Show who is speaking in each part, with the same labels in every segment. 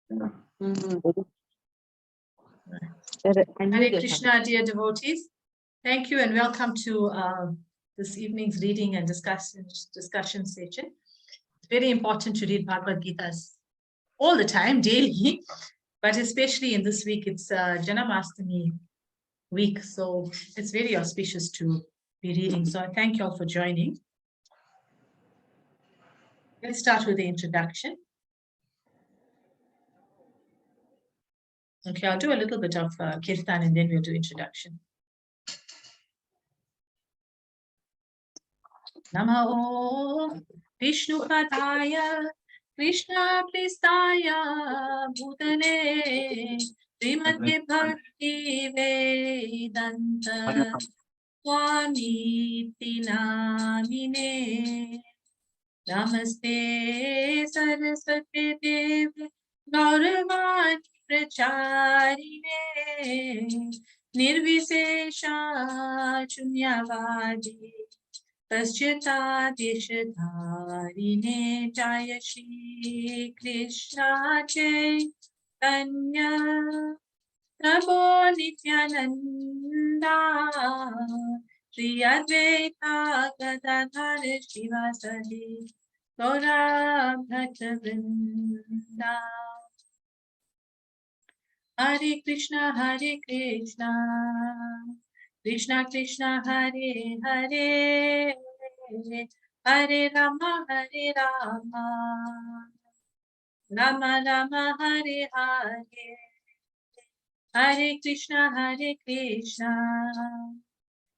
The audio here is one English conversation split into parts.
Speaker 1: Hare Krishna, dear devotees. Thank you and welcome to this evening's reading and discussion session. It's very important to read Bhagavad Gita all the time, daily, but especially in this week, it's Janamastami week, so it's very auspicious to be reading. So I thank you all for joining. Let's start with the introduction. Okay, I'll do a little bit of kirtan and then we'll do introduction. Namo Vishnu Padaya Krishna Pristaya Bhutane Srimati Bhakti Vedanta Swami Namine Namaste Saraswati Devi Gauravani Pracharine Nirvisesha Shunyavadi Paschata Deshatarine Jaya Shri Krishna Chaitanya Prabhu Nityananda Shri Advaita Gadadhar Shivasadi Gaura Bhaktavrinda. Hare Krishna Krishna Krishna Hare Hare Hare Rama Rama Rama Hare Hare Hare Krishna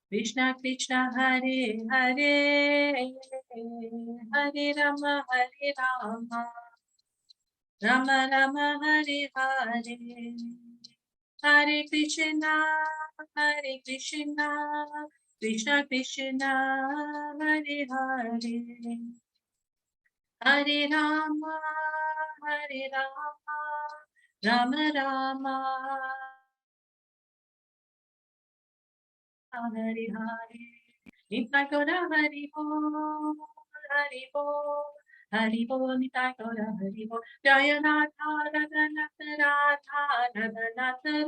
Speaker 1: Krishna Krishna Hare Hare Hare Rama Rama Rama Hare Hare Hare Krishna Krishna Krishna Hare Hare Hare Rama Rama Rama Hare Hare Nitai Gaura Hari Bol Hari Bol Nitai Gaura Hari Bol Jaya Radha Radha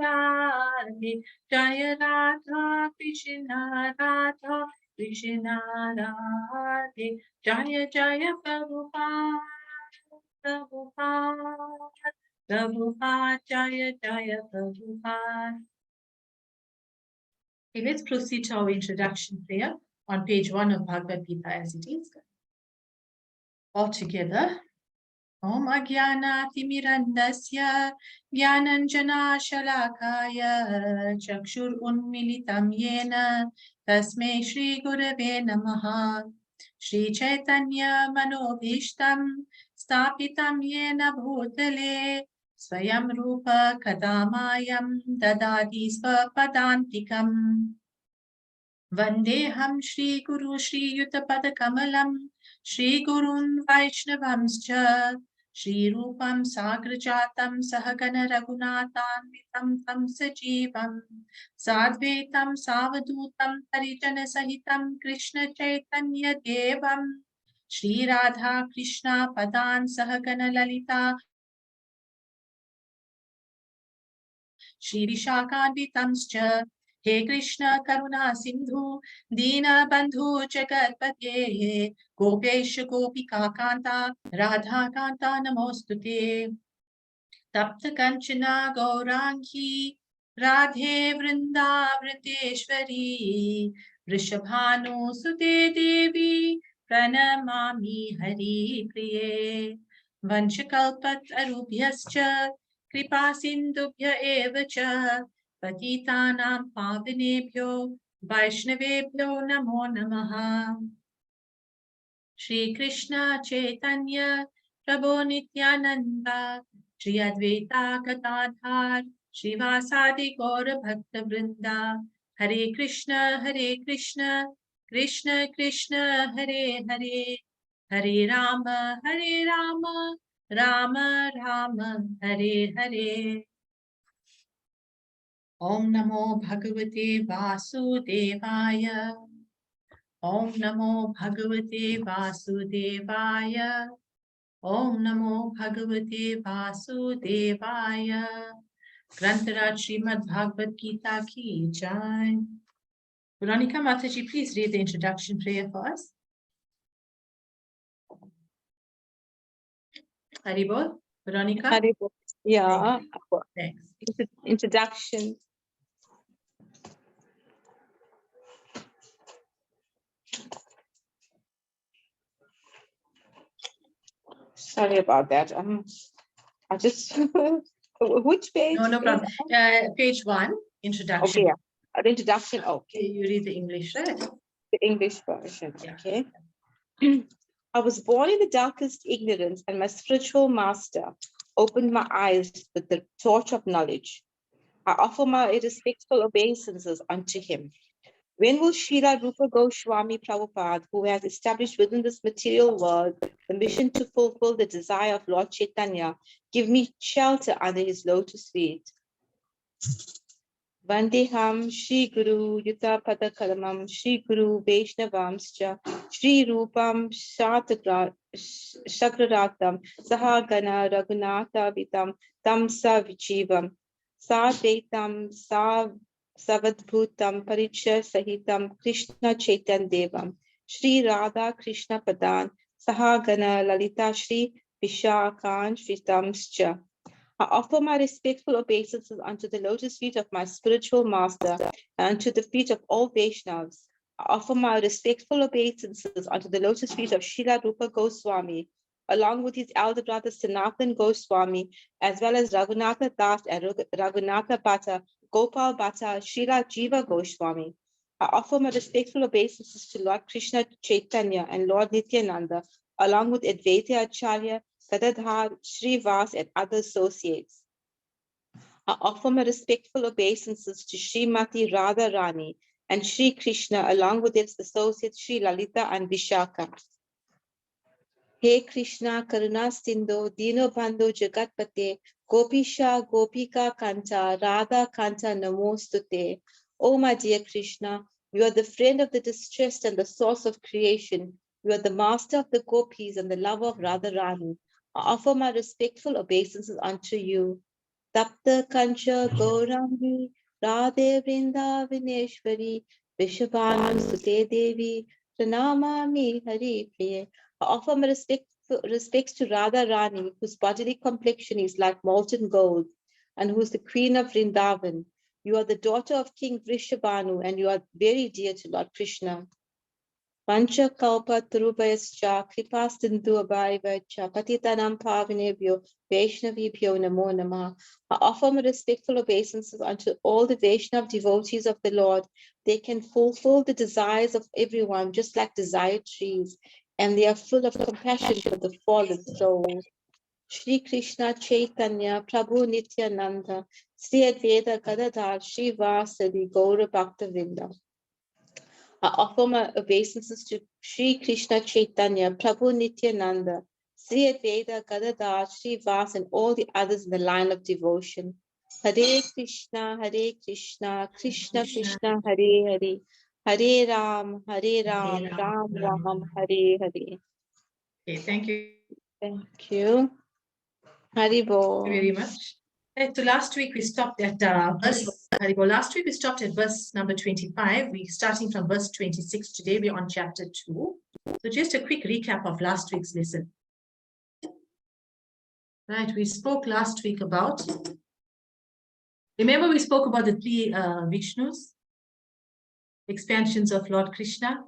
Speaker 1: Radhe Jaya Radha Krishna Radhe Jaya Jaya Prabhupada Jaya Jaya Prabhupada. Okay, let's proceed to our introduction prayer on page 1 of Bhagavad Gita as it is. All together. Om Agyana Timirandasya Gyananjana Shalakaya Chakshur Unmilitam Yena Tasmai Shri Gurave Namaha Shri Chaitanya Manobhishtam Stapitam Yena Bhutale Swayam Rupa Kadamayam Dadadi Svapadantikam Vandeham Shri Guru Shri Yutapada Kamalam Shri Gurun Vaishnavamscha Shri Rupam Sagrajatam Sahagana Raghunathanvitam Tam Sajivam Sadvetam Savadutam Parijana Sahitam Krishna Chaitanya Devam Shri Radha Krishna Padan Sahagana Lalita Shri Vishakhanvitamscha He Krishna Karuna Sindhu Dina Bandhu Jagatpate Gopesha Gopika Kanta Radha Kanta Namostute Tapta Kanchana Gaurangi Radhe Vrinda Vrindeshwari Vrishabhanu Sute Devi Pranamami Hari Priye Vanchakalpat Arubhyascha Kripa Sindubhya Eva Cha Patitanam Pavanebhyo Vaishnavebhyo Namo Namaha Shri Krishna Chaitanya Prabhu Nityananda Shri Advaita Gadadhar Srivasadi Gaura Bhakta Vrinda Hare Krishna Krishna Krishna Hare Hare Hare Rama Rama Rama Hare Hare Om Namo Bhagavate Vasudevaya Om Namo Bhagavate Vasudevaya Om Namo Bhagavate Vasudevaya. Grantaraj Srimad Bhagavad Gita ki jai. Veronica Mataji, please read the introduction prayer for us. Haribol, Veronica.
Speaker 2: Haribol. Yeah.
Speaker 1: Thanks.
Speaker 2: Introduction. Sorry about that. I just which page?
Speaker 1: No problem. Page 1, introduction.
Speaker 2: Okay, yeah. The introduction. Okay,
Speaker 1: You read the English, right?
Speaker 2: The English version.
Speaker 1: Yeah.
Speaker 2: Okay. I was born in the darkest ignorance, and my spiritual master opened my eyes with the torch of knowledge. I offer my respectful obeisances unto him. When will Srila Rupa Goswami Prabhupada, who has established within this material world the mission to fulfill the desire of Lord Chaitanya, give me shelter under his lotus feet? Vandeham Shri Guru Yuta Padakalamam Shri Guru Vaishnavamscha Shri Rupam Shakraratam Sahagana Raghunatha Vitam Tam Sa Vichivam Sadvaitam Savadbhutam Paricha Sahitam Krishna Chaitan Devam Shri Radha Krishna Padan Sahagana Lalita Shri Vishakhan Vitamscha. I offer my respectful obeisances unto the lotus feet of my spiritual master and unto the feet of all Vaishnavas. I offer my respectful obeisances unto the lotus feet of Srila Rupa Goswami, along with his elder brother Sanatan Goswami, as well as Raghunatha Das and Raghunatha Bhatta, Gopal Bhatta, Srila Jiva Goswami. I offer my respectful obeisances to Lord Krishna Chaitanya and Lord Nityananda, along with Advaita Acharya, Gadadhar, Srivas, and other associates. I offer my respectful obeisances to Srimati Radha Rani and Sri Krishna, along with its associates Sri Lalita and Vishaka. Hey Krishna, Karuna Sindhu, Dino Bandhu Jagatpate, Gopisha, Gopika Kanta, Radha Kanta Namostute. Oh my dear Krishna, you are the friend of the distressed and the source of creation. You are the master of the gopis and the lover of Radha Rani. I offer my respectful obeisances unto you. Tapta Kancha Gaurangi, Radhe Vrindavaneshwari, Vishabhanu Sute Devi, Pranamami Hari Priye. I offer my respects to Radha Rani, whose bodily complexion is like molten gold, and who is the queen of Vrindavan. You are the daughter of King Vrishabhanu, and you are very dear to Lord Krishna. Pancha Kalpa Turubhayascha Kripa Sindhu Abhaivacha Patitanam Pavinebhyo Vaishnavibhyo Namo Namah. I offer my respectful obeisances unto all the Vaishnav devotees of the Lord. They can fulfill the desires of everyone, just like desired trees, and they are full of compassion for the fallen souls. Shri Krishna Chaitanya Prabhu Nityananda Sri Advaita Gadadhar Sri Vasadi Gaura Bhaktavinda. I offer my obeisances to Sri Krishna Chaitanya, Prabhu Nityananda, Sri Advaita Gadadhar, Sri Vas, and all the others in the line of devotion. Hare Krishna, Krishna Krishna, Hare Hare, Hare Ram, Ram Ram, Hare Hare.
Speaker 1: Okay, thank you.
Speaker 2: Thank you. Haribol.
Speaker 1: Thank you very much. So last week we stopped at verse. Haribol. Last week we stopped at verse number 25. We're starting from verse 26. Today we're on chapter 2. So just a quick recap of last week's lesson. Right, we spoke last week about. Remember, we spoke about the three Vishnus, expansions of Lord Krishna.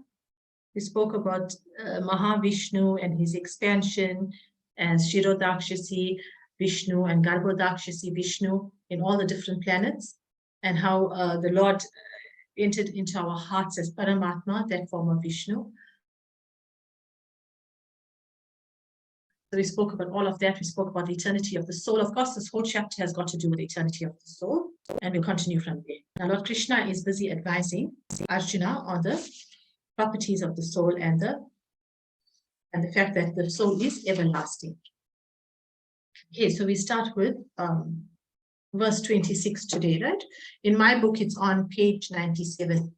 Speaker 1: We spoke about Mahavishnu and his expansion as Shirodakshasi Vishnu and Garbhodakshasi Vishnu in all the different planets, and how the Lord entered into our hearts as Paramatma, that form of Vishnu. So we spoke about all of that. We spoke about the eternity of the soul. Of course, this whole chapter has got to do with the eternity of the soul, and we'll continue from there. Now, Lord Krishna is busy advising Arjuna on the properties of the soul and the fact that the soul is everlasting. Okay, so we start with verse 26 today, right? In my book, it's on page 97.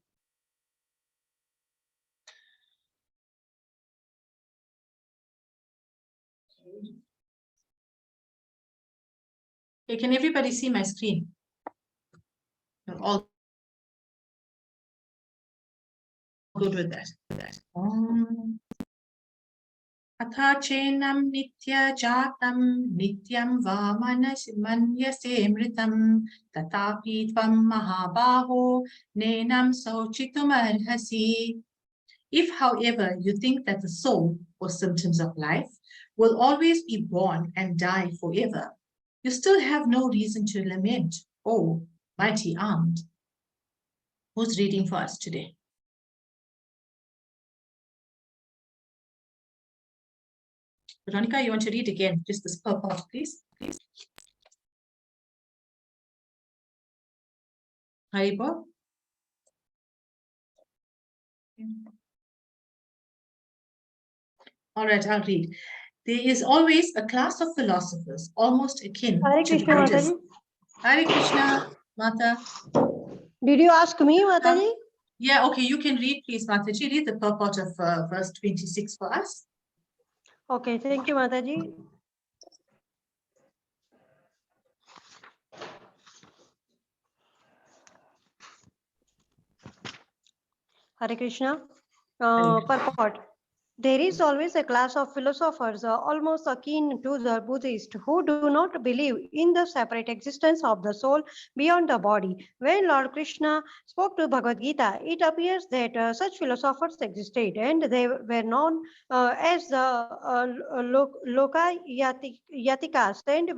Speaker 1: Okay, can everybody see my screen? You're all good with that. Atha chenam nitya jatam nityam va manyase mritam tatapi tvam mahabaho nenam sauchitum arhasi. If, however, you think that the soul, or symptoms of life, will always be born and die forever, you still have no reason to lament, oh, mighty armed. Who's reading for us today? Veronica, you want to read again, just this purport, please? Haribo? All right, I'll read. There is always a class of philosophers, almost akin to the Buddhists. Hare Krishna, Mata.
Speaker 3: Did you ask me, Mataji?
Speaker 1: Yeah, okay, you can read, please, Mataji. Read the purport of verse 26 for us.
Speaker 3: Okay, thank you, Mataji. Hare Krishna. Purport. There is always a class of philosophers, almost akin to the Buddhists, who do not believe in the separate existence of the soul beyond the body. When Lord Krishna spoke to Bhagavad Gita, it appears that such philosophers existed, and they were known as the Lokayatikas and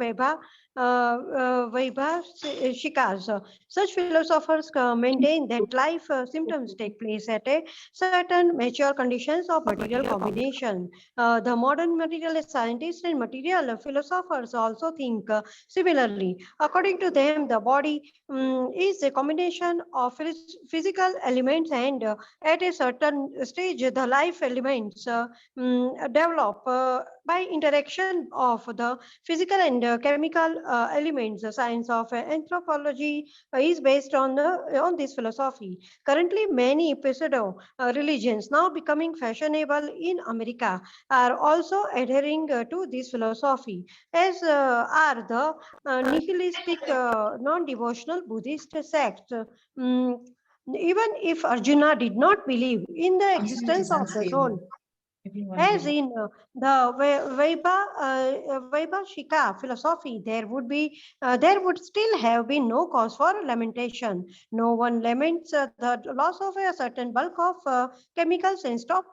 Speaker 3: Vaibhashikas. Such philosophers maintain that life symptoms take place at a certain mature conditions of material combination. The modern materialist scientists and material philosophers also think similarly. According to them, the body is a combination of physical elements, and at a certain stage, the life elements develop by interaction of the physical and chemical elements. The science of anthropology is based on this philosophy. Currently, many pseudo religions now becoming fashionable in America are also adhering to this philosophy, as are the nihilistic non-devotional Buddhist sects. Even if Arjuna did not believe in the existence of the soul, as in the Vaibhashika philosophy, there would still have been no cause for lamentation. No one laments the loss of a certain bulk of chemicals and stops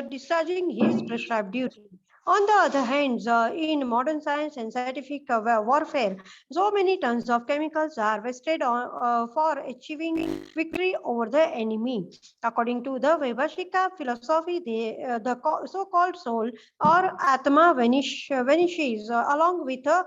Speaker 3: discharging his prescribed duty. On the other hand, in modern science and scientific warfare, so many tons of chemicals are wasted for achieving victory over the enemy. According to the Vaibhashika philosophy, the so-called soul or Atma vanishes along with the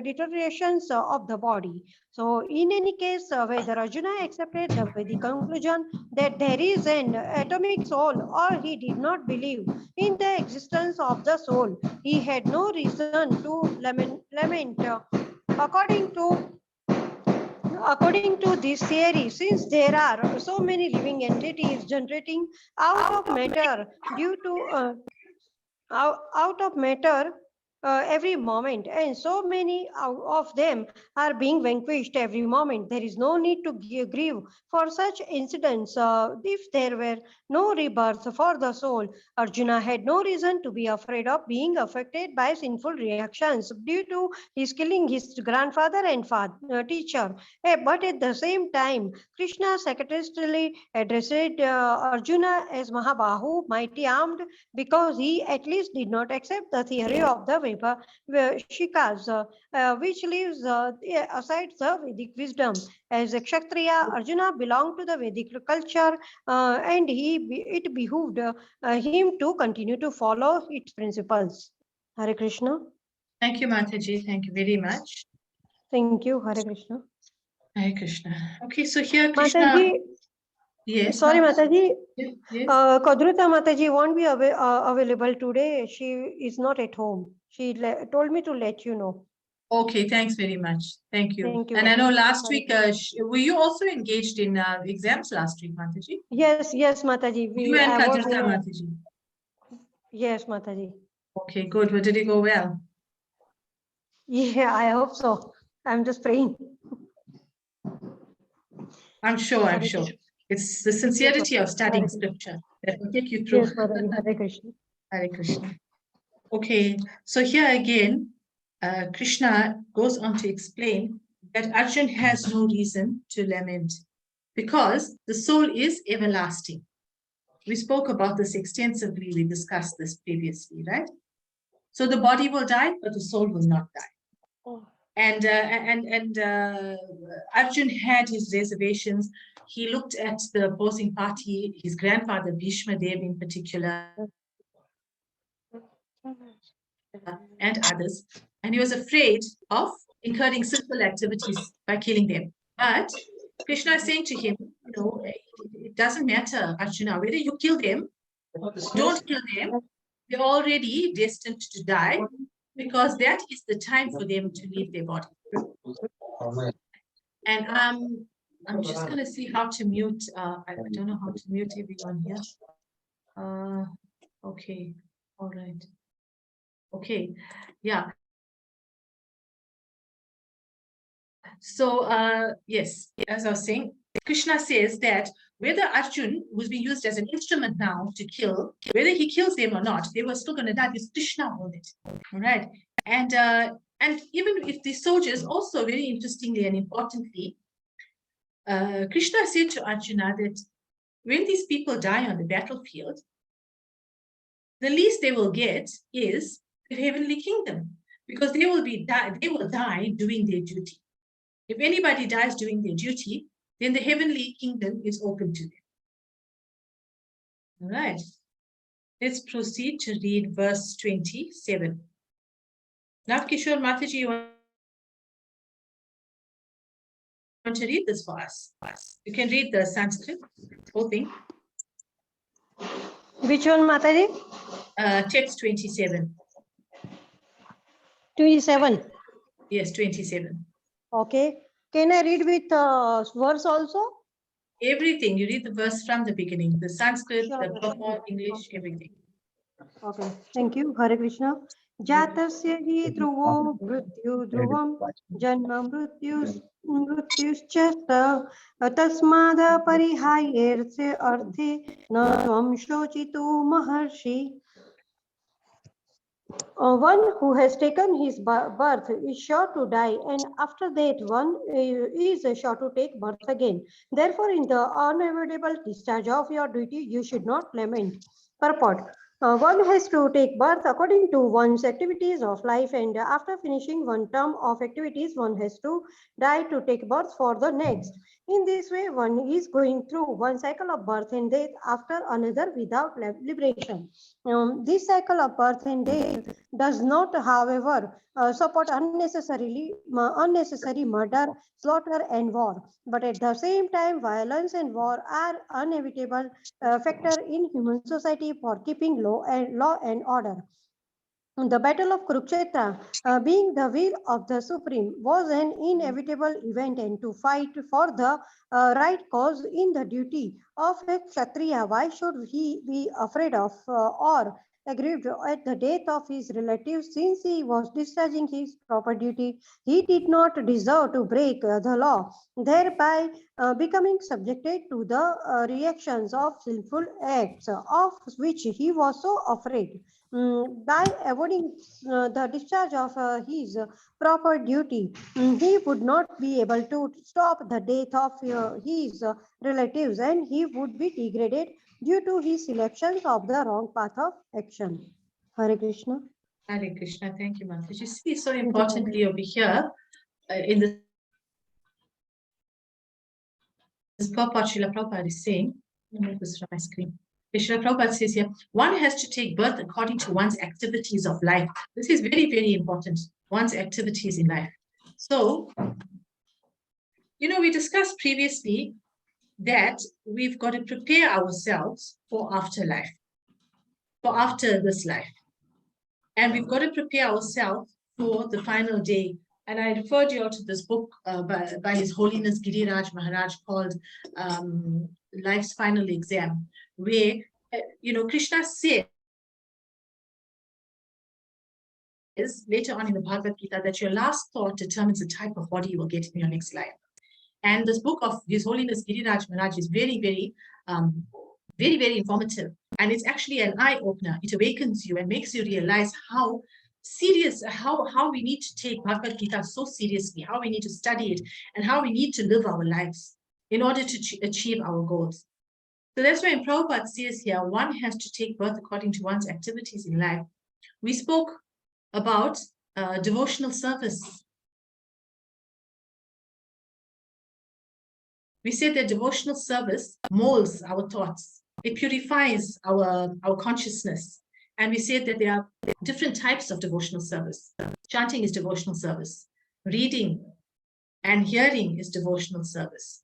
Speaker 3: deteriorations of the body. So, in any case, whether Arjuna accepted the Vedic conclusion that there is an atomic soul or he did not believe in the existence of the soul, he had no reason to lament. According to this theory, since there are so many living entities generating out of matter due to out of matter every moment, and so many of them are being vanquished every moment, there is no need to grieve for such incidents. If there were no rebirth for the soul, Arjuna had no reason to be afraid of being affected by sinful reactions due to his killing his grandfather and teacher. But at the same time, Krishna sacrificially addressed Arjuna as Mahabahu, mighty armed, because he at least did not accept the theory of the Vaibhashikas, which leaves aside the Vedic wisdom. As a Kshatriya, Arjuna belonged to the Vedic culture, and it behooved him to continue to follow its principles. Hare Krishna.
Speaker 1: Thank you, Mataji. Thank you very much.
Speaker 3: Thank you, Hare Krishna.
Speaker 1: Hare Krishna. Okay, so here Krishna.
Speaker 3: Mataji,
Speaker 1: yes.
Speaker 3: Sorry, Mataji.
Speaker 1: Yes.
Speaker 3: Kadruta Mataji won't be available today. She is not at home. She told me to let you know.
Speaker 1: Okay, thanks very much. Thank you.
Speaker 3: Thank you.
Speaker 1: And I know last week, were you also engaged in exams last week, Mataji?
Speaker 3: Yes, Mataji.
Speaker 1: You and Kadruta, Mataji.
Speaker 3: Yes, Mataji.
Speaker 1: Okay, good. Well, did it go well?
Speaker 3: Yeah, I hope so. I'm just praying.
Speaker 1: I'm sure, I'm
Speaker 3: Hare
Speaker 1: sure.
Speaker 3: Krishna.
Speaker 1: It's the
Speaker 3: Yes,
Speaker 1: sincerity of
Speaker 3: Mataji.
Speaker 1: studying
Speaker 3: Hare Krishna.
Speaker 1: scripture that will take you through.
Speaker 3: Yes, Mataji. Hare Krishna.
Speaker 1: Hare Krishna. Okay, so here again, Krishna goes on to explain that Arjun has no reason to lament because the soul is everlasting. We spoke about this extensively. We discussed this previously, right? So the body will die, but the soul will not die. And Arjun had his reservations. He looked at the opposing party, his grandfather Bhishma Dev in particular, and others, and he was afraid of incurring sinful activities by killing them. But Krishna is saying to him, it doesn't matter, Arjuna, whether you kill them or don't kill them, they're already destined to die because that is the time for them to leave their body. And I'm just going to see how to mute. I don't know how to mute everyone here. Okay, all right. Okay, yeah. So, yes, as I was saying, Krishna says that whether Arjun, who's being used as an instrument now to kill, whether he kills them or not, they were still going to die because Krishna owned it. All right. And even if the soldiers, also very interestingly and importantly, Krishna said to Arjuna that when these people die on the battlefield, the least they will get is the heavenly kingdom because they will die doing their duty. If anybody dies doing their duty, then the heavenly kingdom is open to them. All right. Let's proceed to read verse 27. Now, Kishore Mataji, you want to read this for us? You can read the Sanskrit, whole thing.
Speaker 3: Which one, Mataji?
Speaker 1: Text 27.
Speaker 3: 27.
Speaker 1: Yes, 27.
Speaker 3: Okay. Can I read with verse also?
Speaker 1: Everything. You read the verse from the beginning. The Sanskrit,
Speaker 3: Sure,
Speaker 1: the proper English, everything.
Speaker 3: Okay. Thank you. Hare Krishna. Jatasya hi dhruvo mrityu dhruvam janma mrityuschasta tasmada parihayertse arthe na tvam shochitu maharshi. One who has taken his birth is sure to die, and after that one is sure to take birth again. Therefore, in the unavoidable discharge of your duty, you should not lament. Purport. One has to take birth according to one's activities of life, and after finishing one term of activities, one has to die to take birth for the next. In this way, one is going through one cycle of birth and death after another without liberation. This cycle of birth and death does not, however, support unnecessary murder, slaughter, and war. But at the same time, violence and war are inevitable factor in human society for keeping law and order. The Battle of Kurukshetra, being the will of the Supreme, was an inevitable event, and to fight for the right cause in the duty of a Kshatriya. Why should he be afraid of or aggrieved at the death of his relatives, since he was discharging his proper duty? He did not deserve to break the law, thereby becoming subjected to the reactions of sinful acts, of which he was so afraid. By avoiding the discharge of his proper duty, he would not be able to stop the death of his relatives, and he would be degraded due to his selections of the wrong path of action. Hare Krishna.
Speaker 1: Hare Krishna. Thank you, Mataji. You see, so importantly over here, in this purport, Srila Prabhupada is saying, let me move this from my screen. Srila Prabhupada says here, one has to take birth according to one's activities of life. This is very, very important, one's activities in life. So, we discussed previously that we've got to prepare ourselves for afterlife, for after this life. And we've got to prepare ourselves for the final day. And I referred you all to this book by His Holiness Giriraj Maharaj called Life's Final Exam, where, Krishna said later on in the Bhagavad Gita that your last thought determines the type of body you will get in your next life. And this book of His Holiness Giriraj Maharaj is very, very informative. And it's actually an eye-opener. It awakens you and makes you realize how serious, how we need to take Bhagavad Gita so seriously, how we need to study it, and how we need to live our lives in order to achieve our goals. So that's why in Prabhupada says here, one has to take birth according to one's activities in life. We spoke about devotional service. We said that devotional service molds our thoughts. It purifies our consciousness. And we said that there are different types of devotional service. Chanting is devotional service. Reading and hearing is devotional service.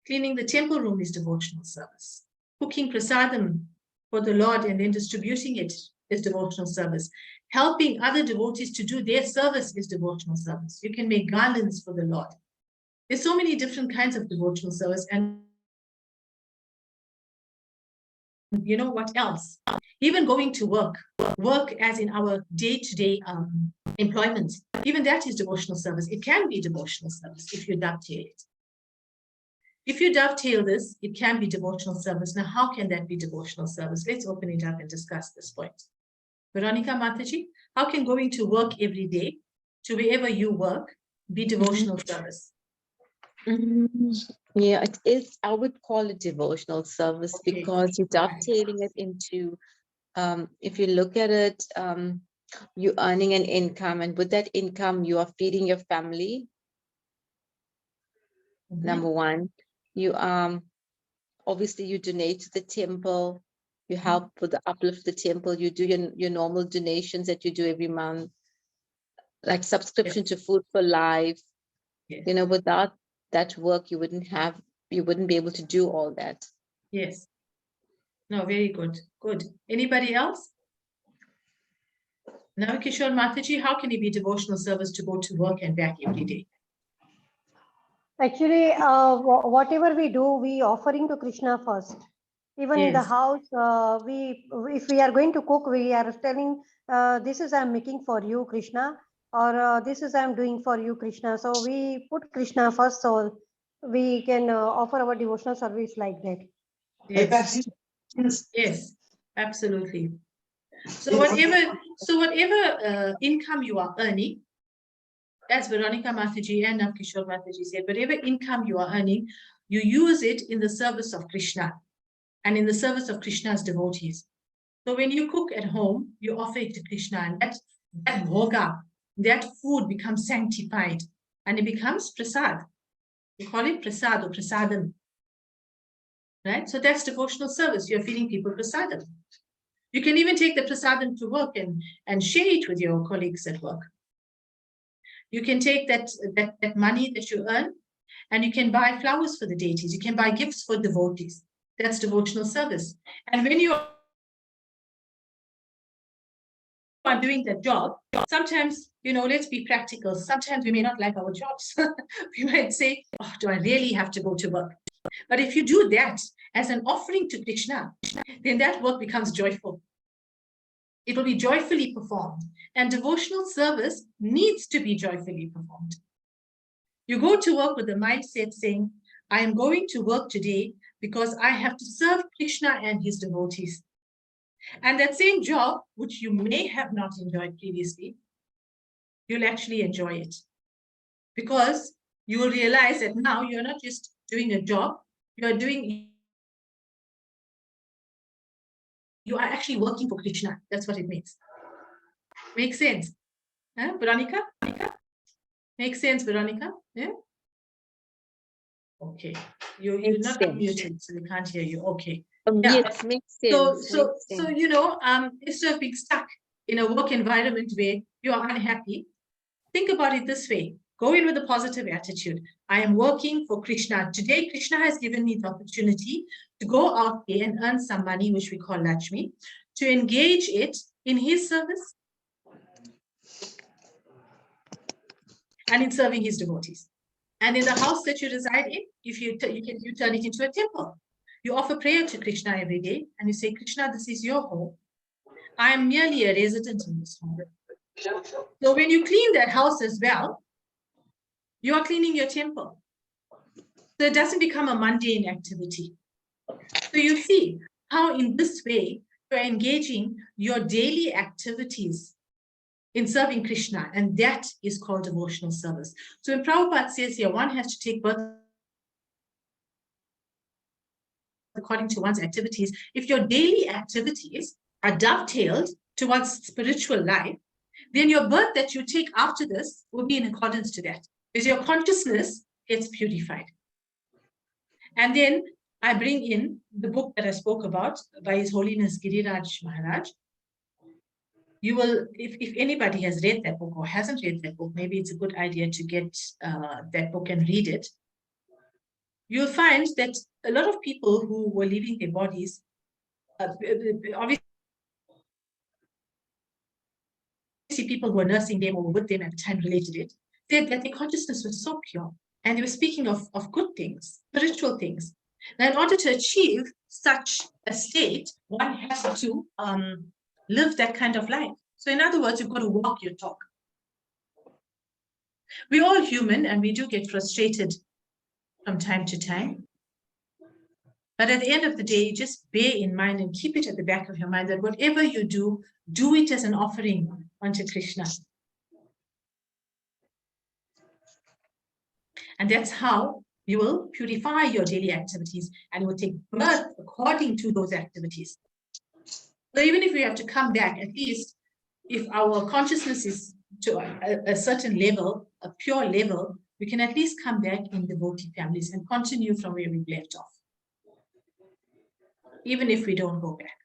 Speaker 1: Cleaning the temple room is devotional service. Cooking prasadam for the Lord and then distributing it is devotional service. Helping other devotees to do their service is devotional service. You can make garlands for the Lord. There's so many different kinds of devotional service. And you know what else? Even going to work as in our day-to-day employment, even that is devotional service. It can be devotional service if you dovetail it. If you dovetail this, it can be devotional service. Now, how can that be devotional service? Let's open it up and discuss this point. Veronica Mataji, how can going to work every day, to wherever you work, be devotional service?
Speaker 2: Yeah, it is. I would call it devotional service because you're dovetailing it into, if you look at it, you're earning an income, and with that income, you are feeding your family. Number one, you obviously you donate to the temple, you help with the uplift of the temple, you do your normal donations that you do every month, like subscription to Food for Life. You know, without that work, you wouldn't be able to do all that.
Speaker 1: Yes. No, very good. Good. Anybody else? Now, Kishore Mataji, how can it be devotional service to go to work and back every day?
Speaker 3: Actually, whatever we do, we offering to Krishna first. Even in the house, if we are going to cook, we are telling, this is I'm making for you, Krishna, or this is I'm doing for you, Krishna. So we put Krishna first, so we can offer our devotional service like that.
Speaker 1: Yes. Yes, absolutely. So whatever income you are earning, as Veronica Mataji and Kishore Mataji said, whatever income you are earning, you use it in the service of Krishna and in the service of Krishna's devotees. So when you cook at home, you offer it to Krishna, and that bhoga, that food becomes sanctified and it becomes prasad. We call it prasad or prasadam. Right? So that's devotional service. You're feeding people prasadam. You can even take the prasadam to work and share it with your colleagues at work. You can take that money that you earn and you can buy flowers for the deities. You can buy gifts for devotees. That's devotional service. And when you are doing that job, sometimes, you know, let's be practical. Sometimes we may not like our jobs. We might say, oh, do I really have to go to work? But if you do that as an offering to Krishna, then that work becomes joyful. It will be joyfully performed. And devotional service needs to be joyfully performed. You go to work with the mindset saying, I am going to work today because I have to serve Krishna and his devotees. And that same job, which you may have not enjoyed previously, you'll actually enjoy it. Because you will realize that now you're not just doing a job, you are actually working for Krishna. That's what it means. Makes sense? Huh? Veronica? Makes sense, Veronica? Yeah? Okay. You're not unmuted, so we can't hear you. Okay. Yeah.
Speaker 2: Yes, makes sense.
Speaker 1: So you know, instead of being stuck in a work environment where you are unhappy, think about it this way. Go in with a positive attitude. I am working for Krishna. Today, Krishna has given me the opportunity to go out there and earn some money, which we call Lakshmi, to engage it in his service and in serving his devotees. And in the house that you reside in, if you turn it into a temple. You offer prayer to Krishna every day and you say, Krishna, this is your home. I am merely a resident in this home. So when you clean that house as well, you are cleaning your temple. So it doesn't become a mundane activity. So you see how in this way you're engaging your daily activities in serving Krishna, and that is called devotional service. So when Prabhupada says here, one has to take birth according to one's activities. If your daily activities are dovetailed to one's spiritual life, then your birth that you take after this will be in accordance to that, because your consciousness gets purified. And then I bring in the book that I spoke about by His Holiness Giriraj Maharaj. You will, if anybody has read that book or hasn't read that book, maybe it's a good idea to get that book and read it. You'll find that a lot of people who were leaving their bodies, obviously people who were nursing them or were with them at the time related it, said that their consciousness was so pure. And they were speaking of good things, spiritual things. Now, in order to achieve such a state, one has to live that kind of life. So in other words, you've got to walk your talk. We're all human and we do get frustrated from time to time. But at the end of the day, just bear in mind and keep it at the back of your mind that whatever you do it as an offering unto Krishna. And that's how you will purify your daily activities and you will take birth according to those activities. So even if we have to come back, at least if our consciousness is to a certain level, a pure level, we can at least come back in devotee families and continue from where we left off, even if we don't go back.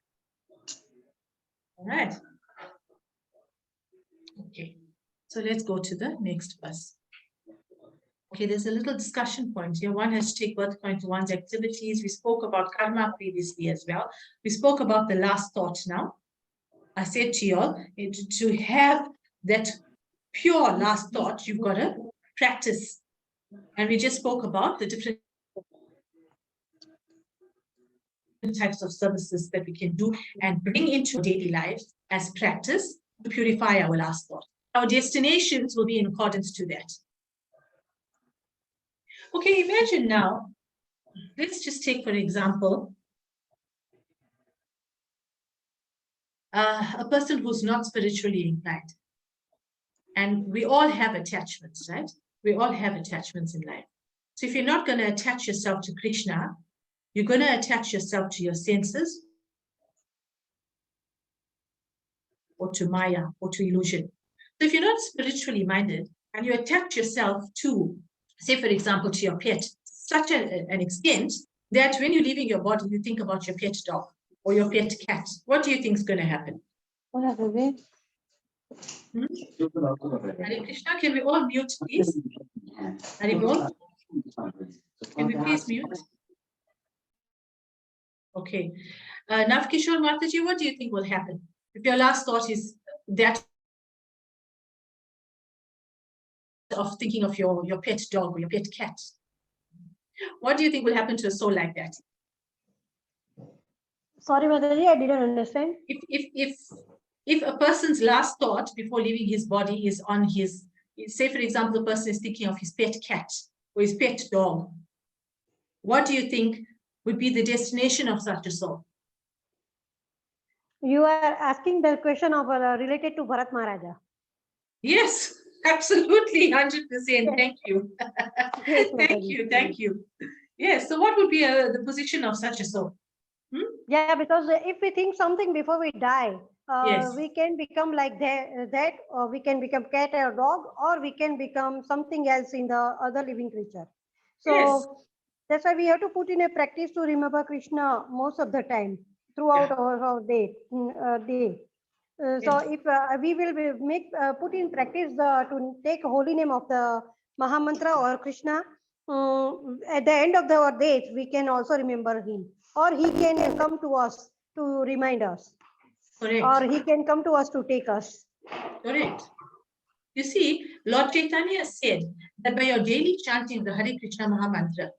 Speaker 1: All right. Okay, so let's go to the next verse. Okay, there's a little discussion point here. One has to take birth according to one's activities. We spoke about karma previously as well. We spoke about the last thought now. I said to you all, to have that pure last thought, you've got to practice. And we just spoke about the different types of services that we can do and bring into daily life as practice to purify our last thought. Our destinations will be in accordance to that. Okay, imagine now, let's just take, for example, a person who's not spiritually inclined. And we all have attachments, right? We all have attachments in life. So if you're not going to attach yourself to Krishna, you're going to attach yourself to your senses or to Maya or to illusion. So if you're not spiritually minded and you attach yourself to, say, for example, to your pet, such an extent that when you're leaving your body, you think about your pet dog or your pet cat, what do you think is going to happen? Hare Krishna, can we all mute, please? Hare Bol, can we please mute? Okay. Navkishore Mataji, what do you think will happen if your last thought is that of thinking of your pet dog or your pet cat? What do you think will happen to a soul like that?
Speaker 3: Sorry, Mataji, I didn't understand.
Speaker 1: If a person's last thought before leaving his body is on his, say for example, the person is thinking of his pet cat or his pet dog, what do you think would be the destination of such a soul?
Speaker 3: You are asking the question of related to Bharat Maharaja.
Speaker 1: Yes, absolutely, 100%. Thank you.
Speaker 3: Yes,
Speaker 1: Thank you. Yes, so what would be the position of such a soul?
Speaker 3: Yeah, because if we think something before we die,
Speaker 1: Yes.
Speaker 3: we can become like that, or we can become cat or dog, or we can become something else in the other living creature. So
Speaker 1: Yes.
Speaker 3: that's why we have to put in a practice to remember Krishna most of the time throughout our day. So if we will put in practice to take holy name of the Mahamantra or Krishna, at the end of our days, we can also remember him, or he can come to us to remind us.
Speaker 1: Correct.
Speaker 3: Or he can come to us to take us.
Speaker 1: Correct. You see, Lord Chaitanya said that by your daily chanting the Hare Krishna Mahamantra,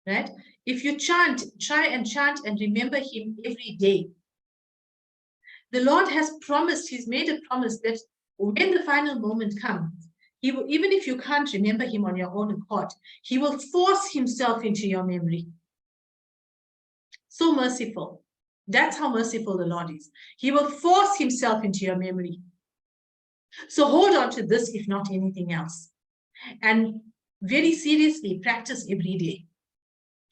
Speaker 1: right? If you try and chant and remember him every day, the Lord has promised, he's made a promise that when the final moment comes, he will, even if you can't remember him on your own accord, he will force himself into your memory. So merciful. That's how merciful the Lord is. He will force himself into your memory. So hold on to this, if not anything else. And very seriously, practice every day.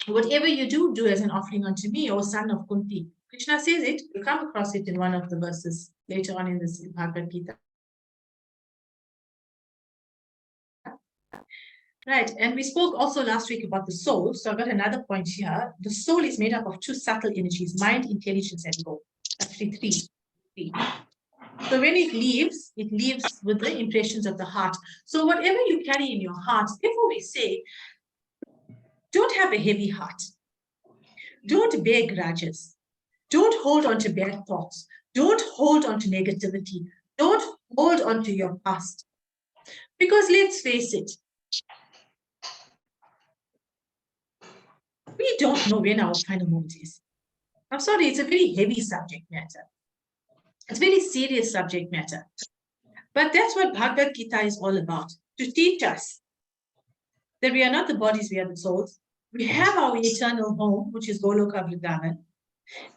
Speaker 1: Whatever you do, do as an offering unto me, O son of Kunti. Krishna says it. You'll come across it in one of the verses later on in this Bhagavad Gita. Right, and we spoke also last week about the soul. So I've got another point here. The soul is made up of two subtle energies, mind, intelligence, and ego. Actually, three. So when it leaves with the impressions of the heart. So whatever you carry in your heart, therefore we say, don't have a heavy heart. Don't bear grudges. Don't hold on to bad thoughts. Don't hold on to negativity. Don't hold on to your past. Because let's face it, we don't know when our final moment is. I'm sorry, it's a very heavy subject matter. It's a very serious subject matter. But that's what Bhagavad Gita is all about, to teach us that we are not the bodies, we are the souls. We have our eternal home, which is Goloka Vrindavan.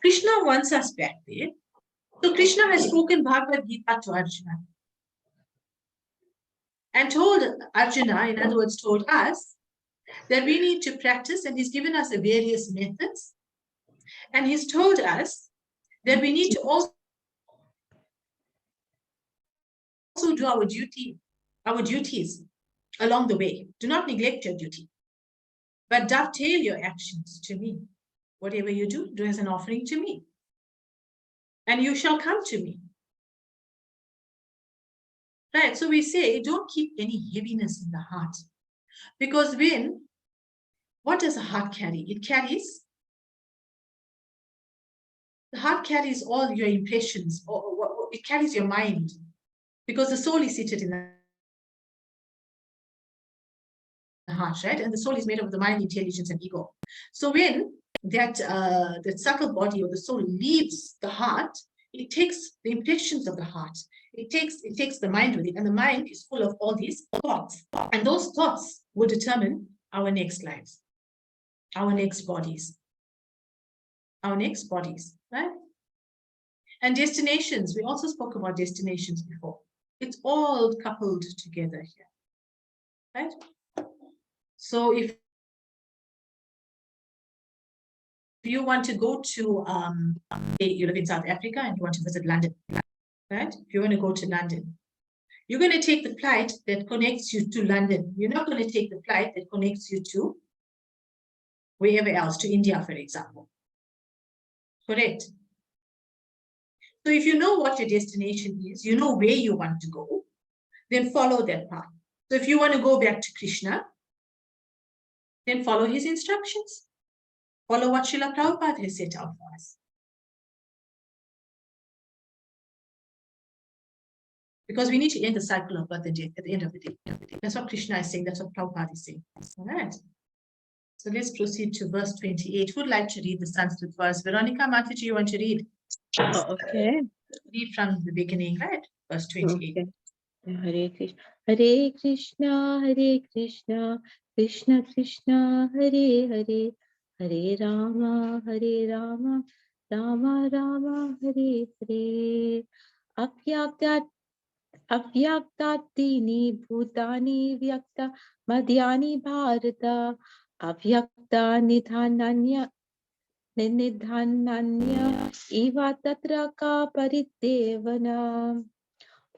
Speaker 1: Krishna wants us back there. So Krishna has spoken Bhagavad Gita to Arjuna. And told Arjuna, in other words, told us, that we need to practice, and he's given us the various methods. And he's told us that we need to also do our duties along the way. Do not neglect your duty, but dovetail your actions to me. Whatever you do, do as an offering to me. And you shall come to me. Right, so we say, don't keep any heaviness in the heart. Because what does a heart carry? The heart carries all your impressions, or it carries your mind. Because the soul is seated in the heart, right? And the soul is made up of the mind, intelligence, and ego. So when that subtle body or the soul leaves the heart, it takes the impressions of the heart. It takes the mind with it, and the mind is full of all these thoughts. And those thoughts will determine our next lives, our next bodies, right? And destinations, we also spoke about destinations before. It's all coupled together here, right? So if you want to go to, you live in South Africa and you want to visit London, right? If you want to go to London, you're going to take the flight that connects you to London. You're not going to take the flight that connects you to wherever else, to India, for example. Correct? So if you know what your destination is, you know where you want to go, then follow that path. So if you want to go back to Krishna, then follow his instructions. Follow what Srila Prabhupada has set out for us. Because we need to end the cycle of birth and death at the end of the day. That's what Krishna is saying. That's what Prabhupada is saying. All right. So let's proceed to verse 28. Who would like to read the Sanskrit verse? Veronica, Mataji, you want to read?
Speaker 2: Okay.
Speaker 1: Read from the beginning, right? Verse 28.
Speaker 2: Okay. Hare Krishna. Hare Krishna, Hare Krishna, Krishna Krishna, Hare Hare, Hare Rama, Hare Rama, Rama Rama, Hare Hare. Avyaktatini bhutani vyakta madhyani bharata. Avyakta nidhananya eva tatra ka paritevana.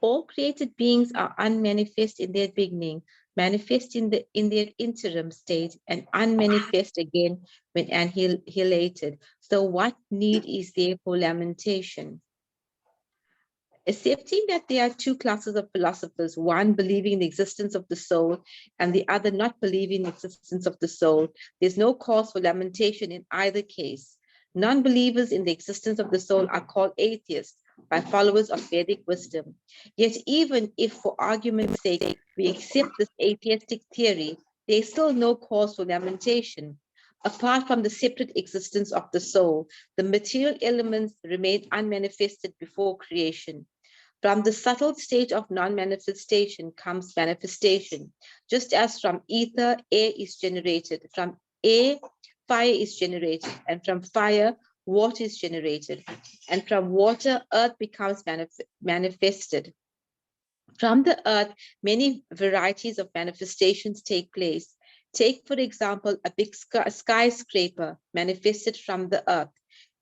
Speaker 2: All created beings are unmanifest in their beginning, manifest in their interim state, and unmanifest again when annihilated. So what need is there for lamentation? Accepting that there are two classes of philosophers, one believing in the existence of the soul and the other not believing in the existence of the soul, there's no cause for lamentation in either case. Non-believers in the existence of the soul are called atheists by followers of Vedic wisdom. Yet even if for argument's sake we accept this atheistic theory, there is still no cause for lamentation. Apart from the separate existence of the soul, the material elements remain unmanifested before creation. From the subtle stage of non-manifestation comes manifestation. Just as from ether, air is generated. From air, fire is generated. And from fire, water is generated. And from water, earth becomes manifested. From the earth, many varieties of manifestations take place. Take, for example, a big skyscraper manifested from the earth.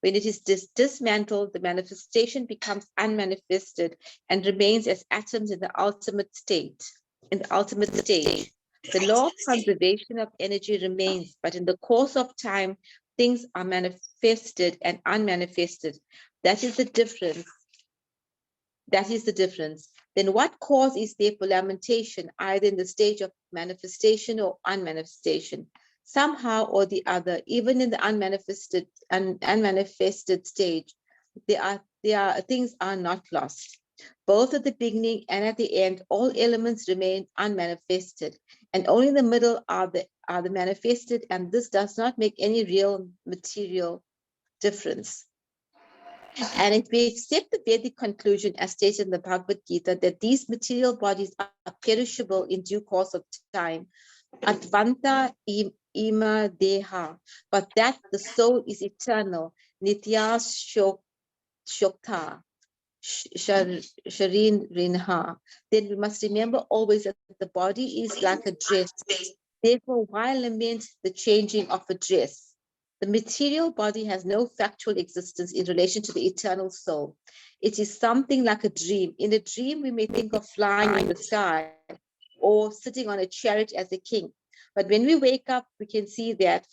Speaker 2: When it is dismantled, the manifestation becomes unmanifested and remains as atoms in the ultimate state. The law of conservation of energy remains, but in the course of time, things are manifested and unmanifested. That is the difference. Then what cause is there for lamentation, either in the stage of manifestation or unmanifestation? Somehow or the other, even in the unmanifested stage, things are not lost. Both at the beginning and at the end, all elements remain unmanifested, and only in the middle are the manifested, and this does not make any real material difference. And if we accept the Vedic conclusion as stated in the Bhagavad Gita, that these material bodies are perishable in due course of time, Advanta ima deha, but that the soul is eternal, nitya shokta, sharin rinha, then we must remember always that the body is like a dress. Therefore, why lament the changing of a dress? The material body has no factual existence in relation to the eternal soul. It is something like a dream. In a dream, we may think of flying in the sky or sitting on a chariot as a king. But when we wake up, we can see that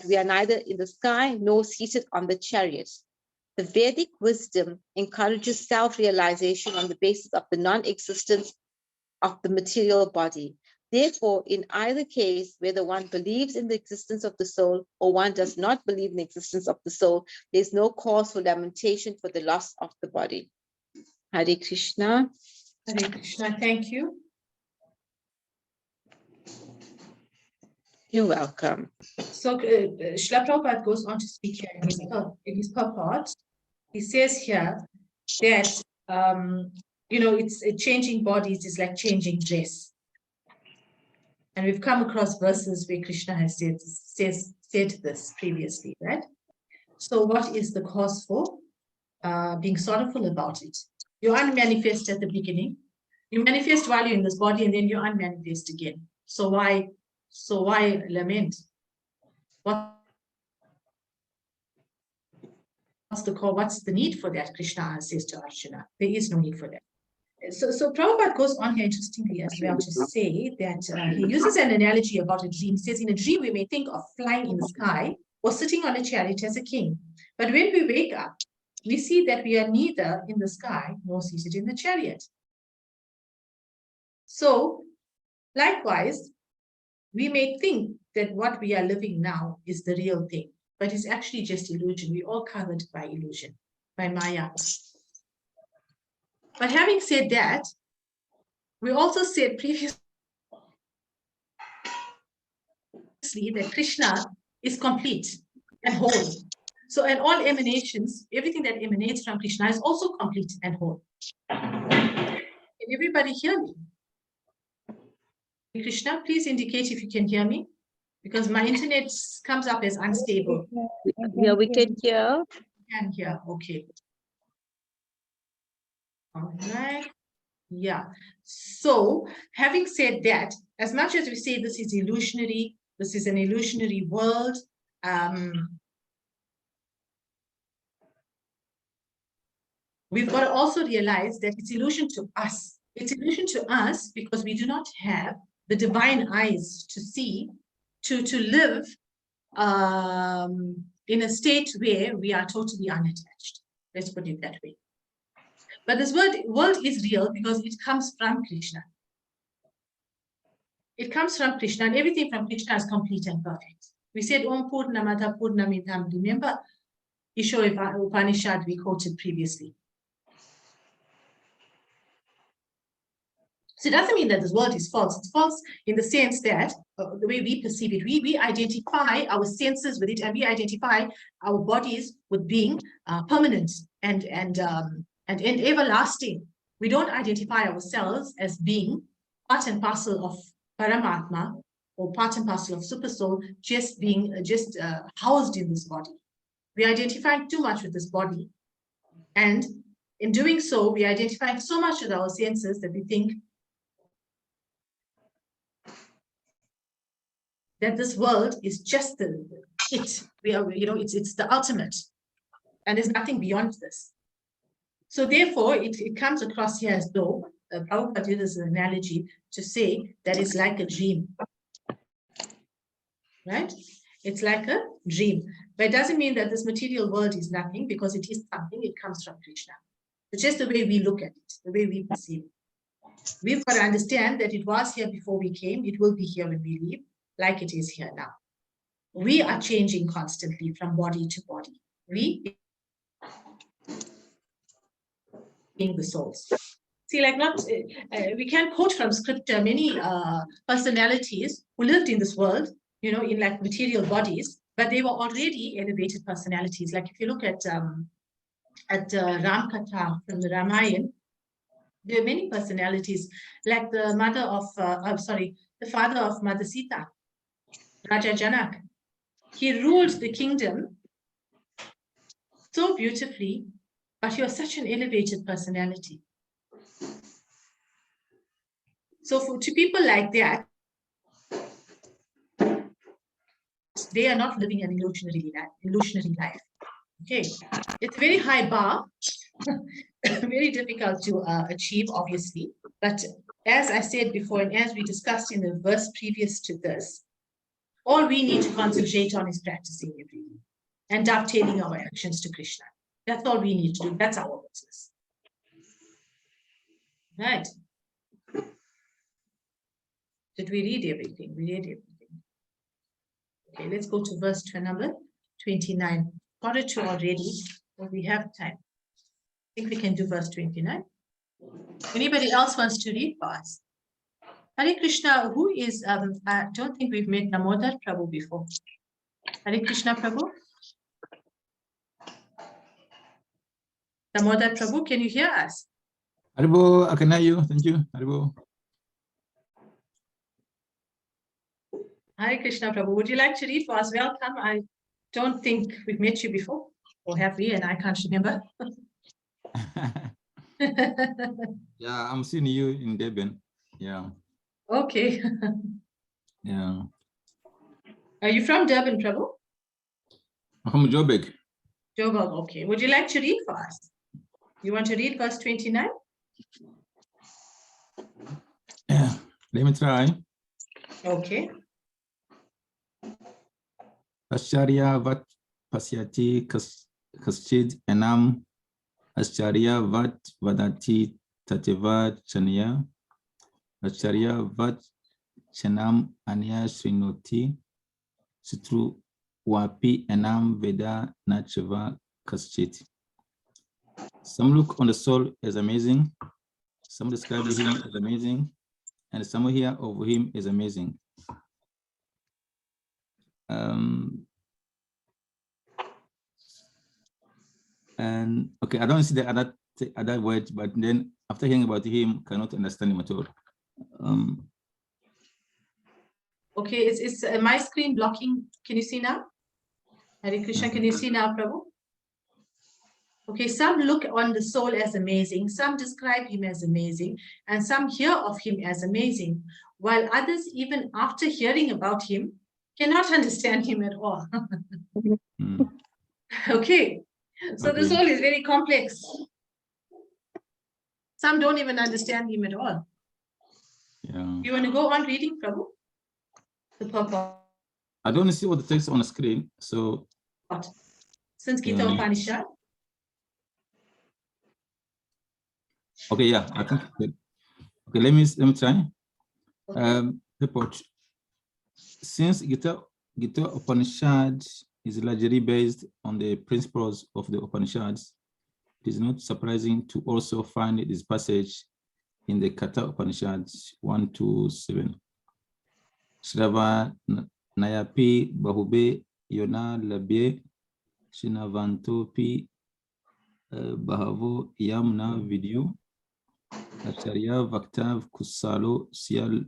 Speaker 2: we are neither in the sky nor seated on the chariot. The Vedic wisdom encourages self-realization on the basis of the non-existence of the material body. Therefore, in either case, whether one believes in the existence of the soul or one does not believe in the existence of the soul, there is no cause for lamentation for the loss of the body. Hare Krishna.
Speaker 1: Hare Krishna, thank you.
Speaker 2: You're welcome.
Speaker 1: So Srila Prabhupada goes on to speak here in his purport. He says here that, it's changing bodies is like changing dress. And we've come across verses where Krishna has said this previously, right? So what is the cause for being sorrowful about it? You're unmanifest at the beginning. You manifest while you're in this body, and then you're unmanifest again. So why lament? What's the need for that? Krishna says to Arjuna. There is no need for that. So Prabhupada goes on here interestingly as well to say that he uses an analogy about a dream. He says, in a dream, we may think of flying in the sky or sitting on a chariot as a king. But when we wake up, we see that we are neither in the sky nor seated in the chariot. So, likewise, we may think that what we are living now is the real thing, but it's actually just illusion. We're all covered by illusion, by Maya. But having said that, we also said previously that Krishna is complete and whole. So, and all emanations, everything that emanates from Krishna is also complete and whole. Can everybody hear me? Krishna, please indicate if you can hear me, because my internet comes up as unstable.
Speaker 2: Yeah, we can hear.
Speaker 1: You can hear, okay. All right. Yeah. So, having said that, as much as we say this is illusionary, this is an illusionary world, we've got to also realize that it's illusion to us. It's illusion to us because we do not have the divine eyes to see, to live in a state where we are totally unattached. Let's put it that way. But this world is real because it comes from Krishna. It comes from Krishna, and everything from Krishna is complete and perfect. We said Om Purnamata Purnamidam. Remember Isho Upanishad we quoted previously. So it doesn't mean that this world is false. It's false in the sense that the way we perceive it, we identify our senses with it, and we identify our bodies with being permanent and everlasting. we don't identify ourselves as being part and parcel of Paramatma or part and parcel of Super Soul, just being housed in this body. We identify too much with this body, and in doing so, we identify so much with our senses that we think that this world is just it's the ultimate, and there's nothing beyond this. So therefore, it comes across here as though Prabhupada uses an analogy to say that it's like a dream, right? It's like a dream, but it doesn't mean that this material world is nothing, because it is something. It comes from Krishna. It's just the way we look at it, the way we perceive it. We've got to understand that it was here before we came. It will be here when we leave, like it is here now. We are changing constantly from body to body. We being the souls. See, like we can quote from scripture many personalities who lived in this world, in like material bodies, but they were already elevated personalities. Like if you look at Ramkatha from the Ramayana, there are many personalities, like the father of Mother Sita, Raja Janak. He ruled the kingdom so beautifully, but he was such an elevated personality. So to people like that, they are not living an illusionary life. Okay, it's a very high bar, very difficult to achieve, obviously. But as I said before, and as we discussed in the verse previous to this, all we need to concentrate on is practicing every day and dovetailing our actions to Krishna. That's all we need to do. That's our business. Right. Did we read everything? We read everything. Okay, let's go to verse number 29. Got it to already, but we have time. I think we can do verse 29. Anybody else wants to read for us? Hare Krishna, who is, I don't think we've met Damodar Prabhu before. Hare Krishna Prabhu? Damodar Prabhu, can you hear us?
Speaker 4: Haribo, I can hear you. Thank you. Haribo.
Speaker 1: Hare Krishna Prabhu, would you like to read for us? Welcome. I don't think we've met you before, or have we? And I can't remember.
Speaker 4: Yeah, I'm seeing you in Devon. Yeah.
Speaker 1: Okay.
Speaker 4: Yeah.
Speaker 1: Are you from Durban, Prabhu?
Speaker 4: I'm from Joburg.
Speaker 1: Joburg, okay. Would you like to read for us? You want to read verse 29?
Speaker 4: Yeah. Let me try.
Speaker 1: Okay.
Speaker 4: Ascharya vat pasyati kaschid enam ascharya vat vadati tateva chanya ascharya vat chanam anya srinoti sutru wapi enam veda nachava kaschid. Some look on the soul as amazing, some describe him as amazing, and some hear of him as amazing. And okay, I don't see the other words, but then after hearing about him, cannot understand him at all.
Speaker 1: Okay, is my screen blocking? Can you see now? Hare Krishna, can you see now, Prabhu? Okay, some look on the soul as amazing, some describe him as amazing, and some hear of him as amazing, while others, even after hearing about him, cannot understand him at all. Okay, so the soul is very complex. Some don't even understand him at all.
Speaker 4: Yeah.
Speaker 1: You want to go on reading, Prabhu? The purpose.
Speaker 4: I don't see what the text on the screen, so.
Speaker 1: What? Since Gita Upanishad.
Speaker 4: Okay, yeah, I think. Okay, let me try.
Speaker 1: Okay.
Speaker 4: Report. Since Gita Upanishad is largely based on the principles of the Upanishads, it is not surprising to also find this passage in the Katha Upanishads 1-7. Shrava Nayapi Bahube Yona Labye Shinavantopi Bahavo Yamna Video Acharya Vaktav Kusalo Sial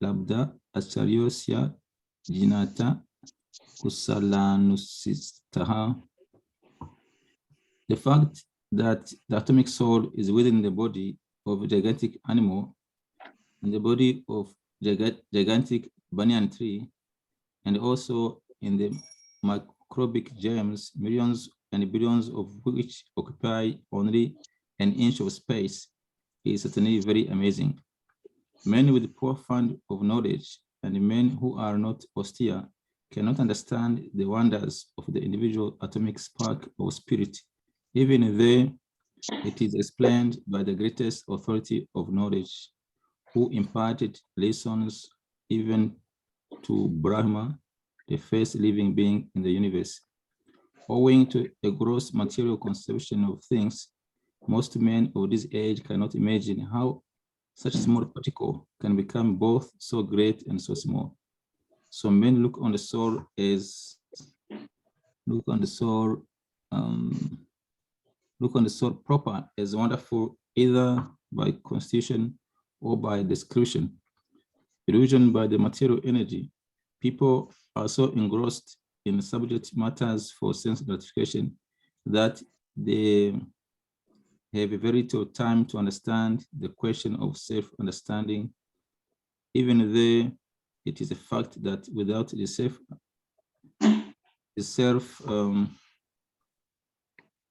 Speaker 4: Labda Acharyo Sia Jinata Kusalanusistaha. The fact that the atomic soul is within the body of a gigantic animal, in the body of gigantic banyan tree, and also in the microbic germs, millions and billions of which occupy only an inch of space, is certainly very amazing. Men with poor fund of knowledge and men who are not austere cannot understand the wonders of the individual atomic spark of spirit, even though it is explained by the greatest authority of knowledge, who imparted lessons even to Brahma, the first living being in the universe. Owing to a gross material conception of things, most men of this age cannot imagine how such small particle can become both so great and so small. So men look on the soul proper as wonderful, either by constitution or by description. Illusioned by the material energy, people are so engrossed in subject matters for sense gratification that they have a very little time to understand the question of self-understanding, even though it is a fact that without the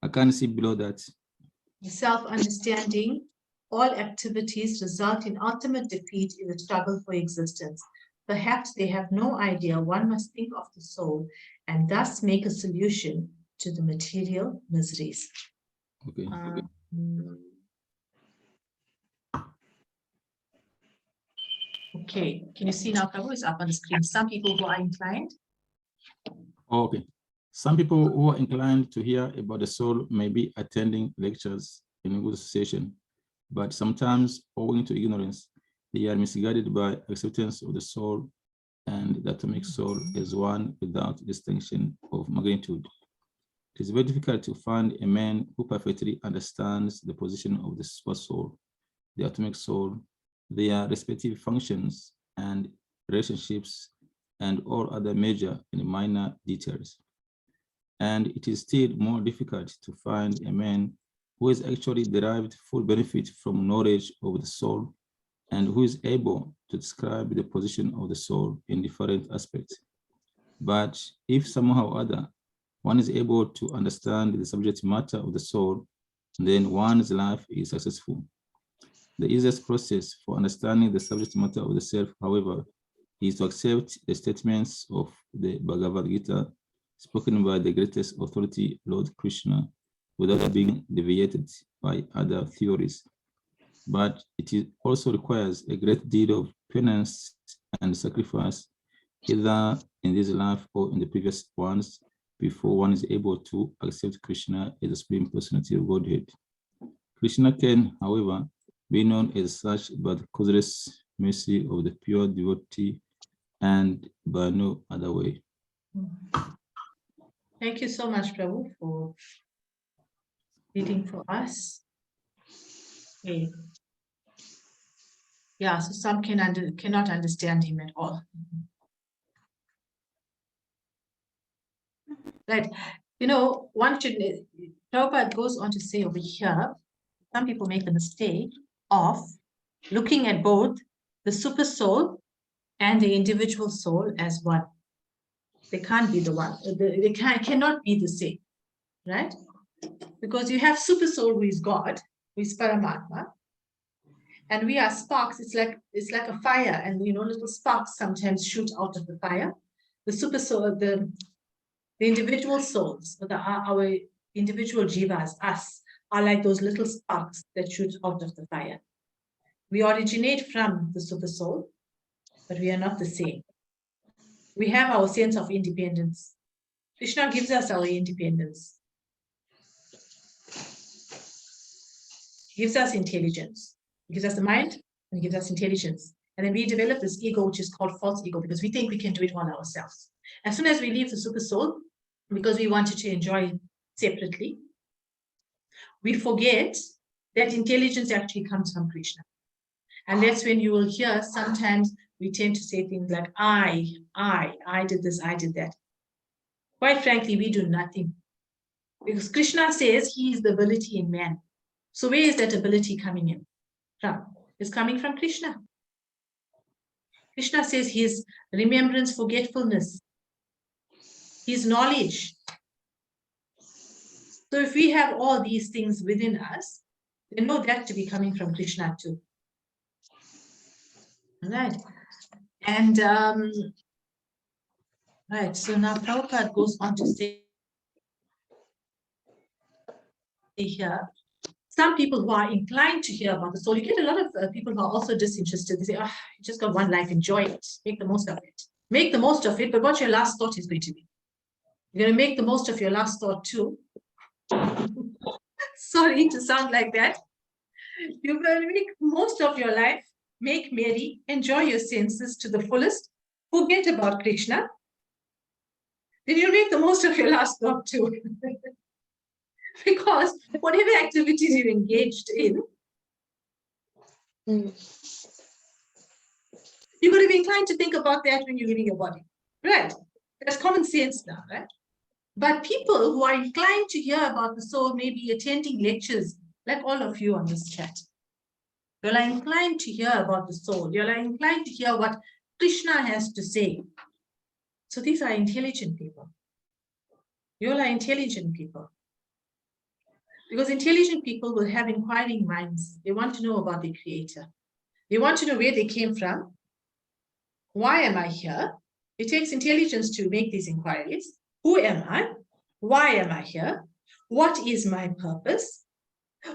Speaker 4: I can't see below that.
Speaker 1: Self-understanding, all activities result in ultimate defeat in the struggle for existence. Perhaps they have no idea one must think of the soul and thus make a solution to the material miseries.
Speaker 4: Okay.
Speaker 1: Okay, can you see now, Prabhu? It's up on the screen. Some people who are inclined.
Speaker 4: Okay. Some people who are inclined to hear about the soul may be attending lectures in a good association, but sometimes, owing to ignorance, they are misguided by acceptance of the soul and the atomic soul as one without distinction of magnitude. It is very difficult to find a man who perfectly understands the position of the super soul, the atomic soul, their respective functions and relationships, and all other major and minor details. And it is still more difficult to find a man who has actually derived full benefit from knowledge of the soul and who is able to describe the position of the soul in different aspects. But if somehow or other one is able to understand the subject matter of the soul, then one's life is successful. The easiest process for understanding the subject matter of the self, however, is to accept the statements of the Bhagavad Gita spoken by the greatest authority, Lord Krishna, without being deviated by other theories. But it also requires a great deal of penance and sacrifice, either in this life or in the previous ones, before one is able to accept Krishna as the Supreme Personality of Godhead. Krishna can, however, be known as such by the causeless mercy of the pure devotee and by no other way.
Speaker 1: Thank you so much, Prabhu, for reading for us. Okay. Yeah, so some cannot understand him at all. Right. You know, one should, Prabhupada goes on to say over here, some people make the mistake of looking at both the super soul and the individual soul as one. They can't be the one. They cannot be the same, right? Because you have super soul who is God, who is Paramatma, and we are sparks. It's like a fire, and you know, little sparks sometimes shoot out of the fire. The super soul, the individual souls, our individual jivas, us, are like those little sparks that shoot out of the fire. We originate from the super soul, but we are not the same. We have our sense of independence. Krishna gives us our independence. He gives us intelligence. He gives us the mind and he gives us intelligence. And then we develop this ego, which is called false ego, because we think we can do it all ourselves. As soon as we leave the super soul, because we wanted to enjoy separately, we forget that intelligence actually comes from Krishna. And that's when you will hear sometimes we tend to say things like, I did this, I did that. Quite frankly, we do nothing. Because Krishna says he is the ability in man. So where is that ability coming in from? It's coming from Krishna. Krishna says his remembrance, forgetfulness, his knowledge. So if we have all these things within us, they know that to be coming from Krishna too. All right. And right, so now Prabhupada goes on to say here, some people who are inclined to hear about the soul, you get a lot of people who are also disinterested. They say, oh, you just got one life, enjoy it, make the most of it. Make the most of it, but what your last thought is going to be. You're going to make the most of your last thought too. Sorry to sound like that. You're going to make most of your life, make merry, enjoy your senses to the fullest, forget about Krishna. Then you'll make the most of your last thought too. Because whatever activities you're engaged in, you're going to be inclined to think about that when you're leaving your body. Right? That's common sense now, right? But people who are inclined to hear about the soul may be attending lectures, like all of you on this chat. You're inclined to hear about the soul. You're inclined to hear what Krishna has to say. So these are intelligent people. You all are intelligent people. Because intelligent people will have inquiring minds. They want to know about the Creator. They want to know where they came from. Why am I here? It takes intelligence to make these inquiries. Who am I? Why am I here? What is my purpose?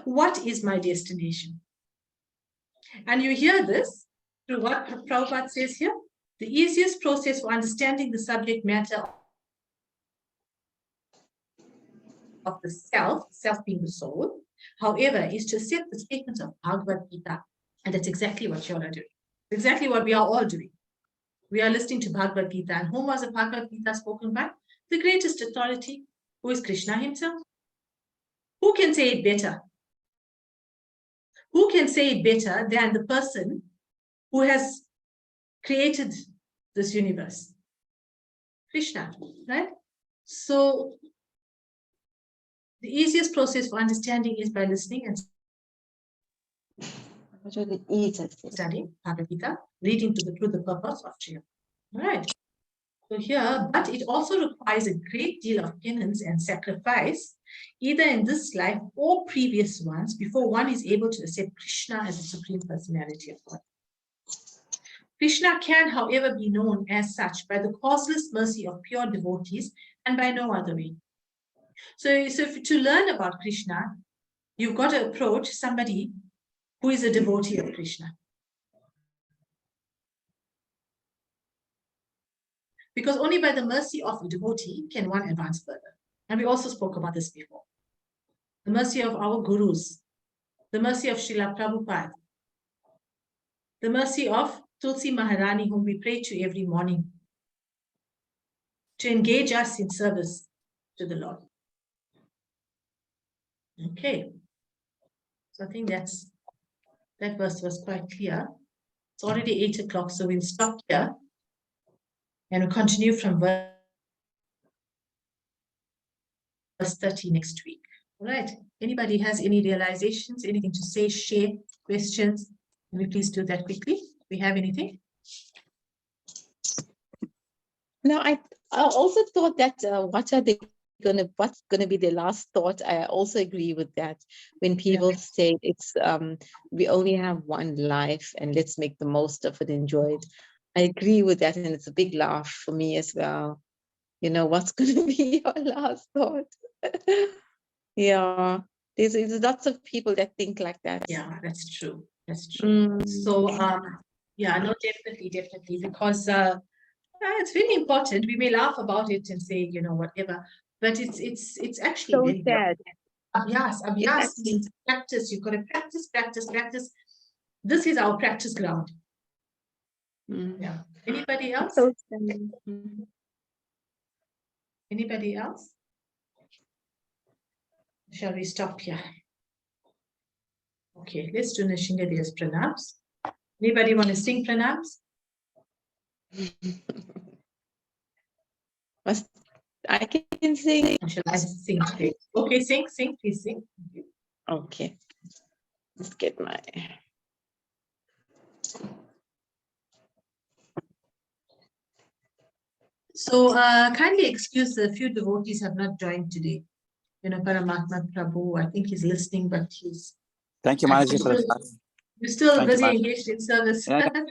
Speaker 1: What is my destination? And you hear this through what Prabhupada says here. The easiest process for understanding the subject matter of the self being the soul, however, is to accept the statements of Bhagavad Gita. And that's exactly what you all are doing. Exactly what we are all doing. We are listening to Bhagavad Gita. And whom was the Bhagavad Gita spoken by? The greatest authority, who is Krishna himself. Who can say it better? Who can say it better than the person who has created this universe? Krishna, right? So the easiest process for understanding is by listening and studying Bhagavad Gita, leading to the purpose of Jaya. All right. So here, but it also requires a great deal of penance and sacrifice, either in this life or previous ones, before one is able to accept Krishna as the Supreme Personality of God. Krishna can, however, be known as such by the causeless mercy of pure devotees and by no other way. So to learn about Krishna, you've got to approach somebody who is a devotee of Krishna. Because only by the mercy of a devotee can one advance further. And we also spoke about this before. The mercy of our gurus, the mercy of Srila Prabhupada, the mercy of Tulsi Maharani, whom we pray to every morning, to engage us in service to the Lord. Okay. So I think that verse was quite clear. It's already 8 o'clock, so we'll stop here. And we'll continue from verse 30 next week. All right. Anybody has any realizations, anything to say, share, questions? Can we please do that quickly? We have anything?
Speaker 2: No, I also thought that what's gonna be their last thought? I also agree with that. When people say it's we only have one life and let's make the most of it, enjoy it. I agree with that, and it's a big laugh for me as well. You know, what's gonna be your last thought? Yeah, there's lots of people that think like that.
Speaker 1: Yeah, that's true. That's true. So yeah, no, definitely, because it's really important. We may laugh about it and say, you know, whatever, but it's actually
Speaker 2: So
Speaker 1: very
Speaker 2: sad.
Speaker 1: Abhyas means practice. You've got to practice. This is our practice ground. Yeah. Anybody else?
Speaker 2: So sad.
Speaker 1: Anybody else? Shall we stop here? Okay, let's do Nrsingadev's pranams. Anybody want to sing pranams?
Speaker 2: I can sing.
Speaker 1: Or shall I sing today? Okay, sing, please sing.
Speaker 2: Okay. Let's get my.
Speaker 1: So kindly excuse the few devotees have not joined today. Paramatma Prabhu, I think he's listening, but he's
Speaker 5: Thank you, Manaji, for the class.
Speaker 1: you're still
Speaker 5: Thank you,
Speaker 1: busy
Speaker 5: Manaji.
Speaker 1: engaged in service.
Speaker 5: Yeah, I'm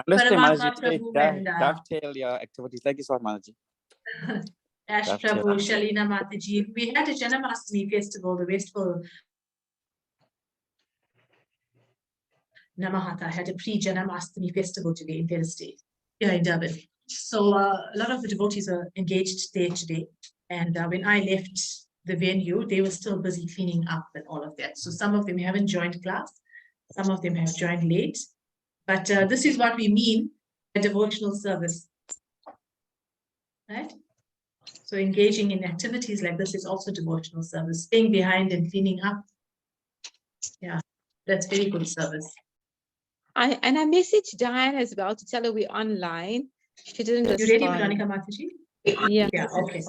Speaker 5: listening,
Speaker 1: Paramatma
Speaker 5: Manaji. Today,
Speaker 1: Prabhu and
Speaker 5: dovetail your activities. Thank you so much, Manaji.
Speaker 1: Ash
Speaker 5: Dovetail.
Speaker 1: Prabhu, Shalina Mataji. We had a Janamastami festival, the Westfall Namahata had a pre-Janamastami festival today in Delhi State, here in Durban. So a lot of the devotees are engaged there today. And when I left the venue, they were still busy cleaning up and all of that. So some of them haven't joined class. Some of them have joined late. But this is what we mean by devotional service. Right? So engaging in activities like this is also devotional service. Staying behind and cleaning up. Yeah, that's very good service.
Speaker 2: I messaged Diane as well to tell her we're online. She didn't respond.
Speaker 1: You ready, Veronica Mataji?
Speaker 2: Yeah.
Speaker 1: Yeah, okay.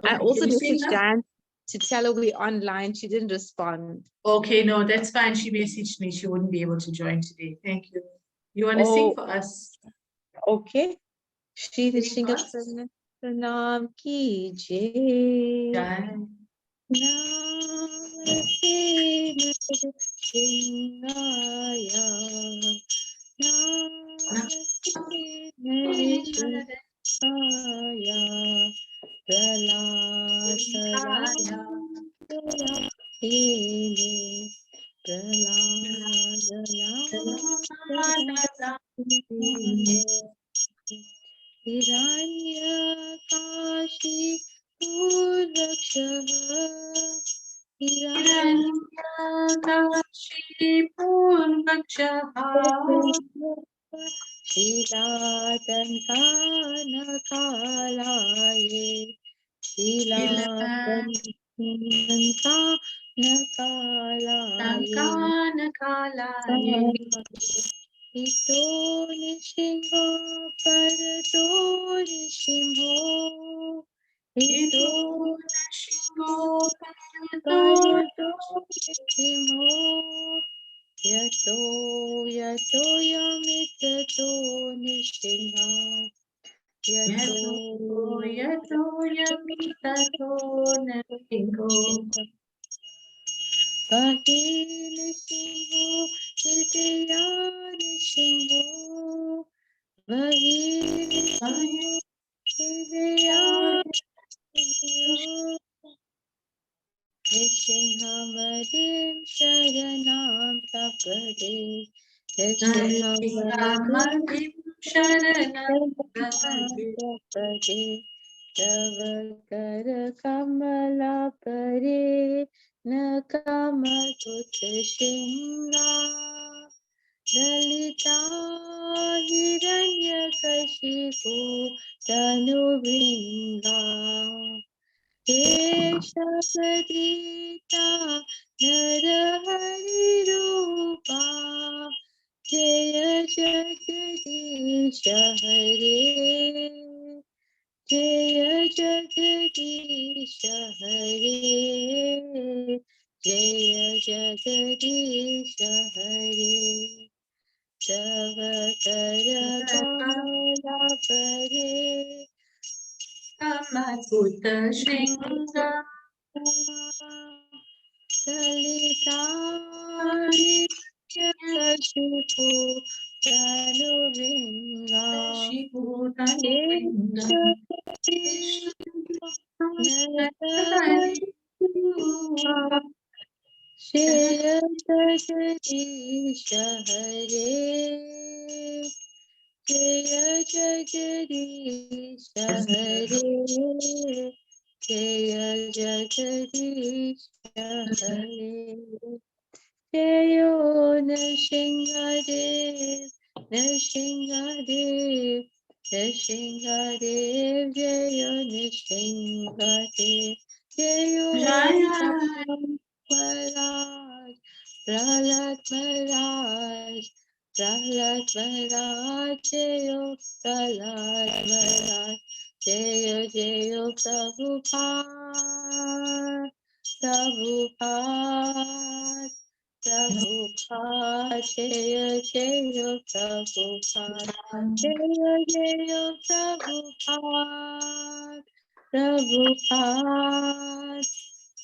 Speaker 2: I also
Speaker 1: Can you sing
Speaker 2: messaged
Speaker 1: now?
Speaker 2: Diane to tell her we're online. She didn't respond.
Speaker 1: Okay, no, that's fine. She messaged me. She wouldn't be able to join today. Thank you. You want to sing for us?
Speaker 2: Okay. Shri
Speaker 1: Sing for us?
Speaker 2: Nrsinga Pranam Ki Jai.
Speaker 1: Jai.
Speaker 2: Namaste Nrsimhaya. Namaste Nrsimhaya. Pralasaya. Hiranyakashi Hiranyakashi Shiladankanakalaye Shiladankanakalaye Ito nishingo parato nishimho Ito nishingo parato nishimho Yato yato yamitato nishimha Yato
Speaker 1: Yato yamitato nishimho
Speaker 2: Bahini Singho, Hidayani Singho, Bahini Singho, Hidayani Singho, Nishingamadim Sharanam Tapade,
Speaker 1: Nrsimhamadim Sharanam Prapade.
Speaker 2: Tapade, Tavakara Kamala Pare, Nakamatut Shinga Lalita Hiranyakashipu Tanuvringa Keshapadita Narahari Rupa Jaya Jagadisha Hare Jaya Jagadisha Hare Jaya Jagadisha Hare Tava Kara Kamala Pare
Speaker 1: Kamatutta Shringa
Speaker 2: Dalitari Yakashipu Tanuvinga
Speaker 1: Shibhutanupinga
Speaker 2: Shreya Jagadisha Hare Jaya Jagadisha Hare Jaya Jagadisha Hare Jayo Nrsingadev Nrsingadev Nrsingadev Jayo Nrsingadev Jayo Ram Paraj Prahlad Maharaj, Prahlad Maharaj, Jayo Prahlad Maharaj, Jayo Jayo Prabhupada, Prabhupada, Prabhupada, Jayo Jayo Prabhupada, Jayo Jayo Prabhupada, Prabhupada,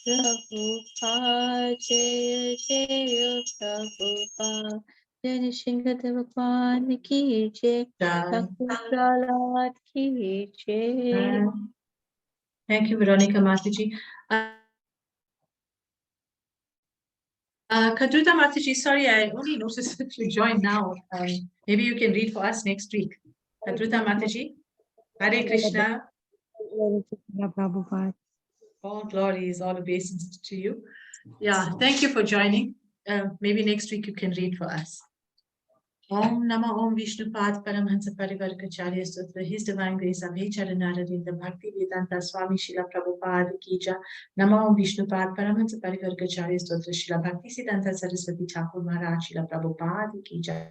Speaker 2: Prabhupada, Jaya Jaya Prabhupada, Jai Shingadev Bhagwan ki Jai, Bhakti Prahlad ki Jai.
Speaker 1: Thank you, Veronica Mataji. Kadruta Mataji, sorry, I only noticed that you joined now. Maybe you can read for us next week. Kadruta Mataji, Hare Krishna.
Speaker 3: Prabhupada.
Speaker 1: All glories, all obeisance to you. Yeah, thank you for joining. Maybe next week you can read for us. Om Nama Om Vishnupad Paramhansa Parivarkacharya Sutra. His Divine Grace Abhay Charanaravinda Bhakti Vedanta Swami Srila Prabhupada Ki Jai. Nama Om Vishnupad Paramhansa Parivarkacharya Sutra. Srila Bhakti Siddhanta Saraswati Thakur Maharaj Srila Prabhupada Ki Jai.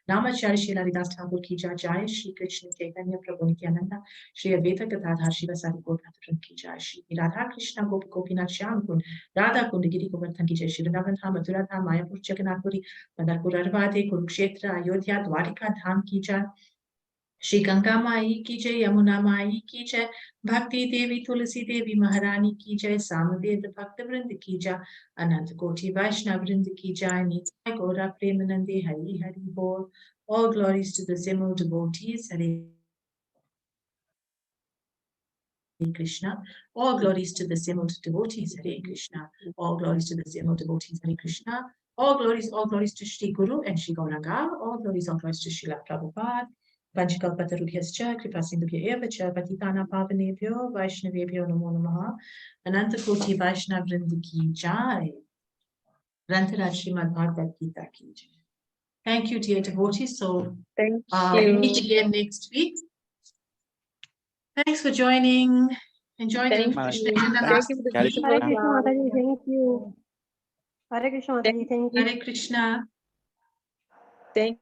Speaker 1: Namacharya Srila Haridas Thakur Ki Jai. Jai Shri Krishna Chaitanya Prabhu Nityananda Shri Advaita Gadadhar Shivasari Gaura Ki Jai. Shri Radha Krishna Gopi Gopinath Shyam Kund Radha Kund Giri Govardhan Ki Jai. Shri Vrindavan Dham Mathura Dham Mayapur Jagannath Puri Padarpur Arvade Kurukshetra Ayodhya Dwarika Dham Ki Jai. Shri Ganga Mai Ki Jai, Yamuna Mai Ki Jai, Bhakti Devi Tulsi Devi Maharani Ki Jai, Samaveda Bhakta Vrind Ki Jai, Anant Koti Vaishnav Vrind Ki Jai, Nitai Gaura Premanande Hari Hari Bol. All glories to the Zimmer devotees. Hare Krishna. All glories to the Zimmer devotees. Hare Krishna. All glories to the Zimmer devotees. Hare Krishna. All glories to Shri Guru and Shri Gauranga. All glories to Srila Prabhupada. Vanchikalpatarubhyascha kripasindubhya eva cha patitana pavanebhyo vaishnavebhyo namo namaha. Ananta Koti Vaishnav Vrind Ki Jai. Grantaraj Srimad Bhagavad Gita Ki Jai. Thank you, dear devotees. So
Speaker 2: Thank
Speaker 1: we
Speaker 2: you.
Speaker 1: meet again next week. Thanks for joining. Enjoy the
Speaker 2: Thank
Speaker 1: Krishna
Speaker 2: you.
Speaker 1: Jnana
Speaker 2: Thank you for the
Speaker 5: Hare
Speaker 2: beautiful
Speaker 3: Hare
Speaker 5: Krishna.
Speaker 3: Krishna Mataji,
Speaker 2: class.
Speaker 3: thank you. Hare Krishna Mataji, thank you.
Speaker 1: Hare Krishna.
Speaker 2: Thank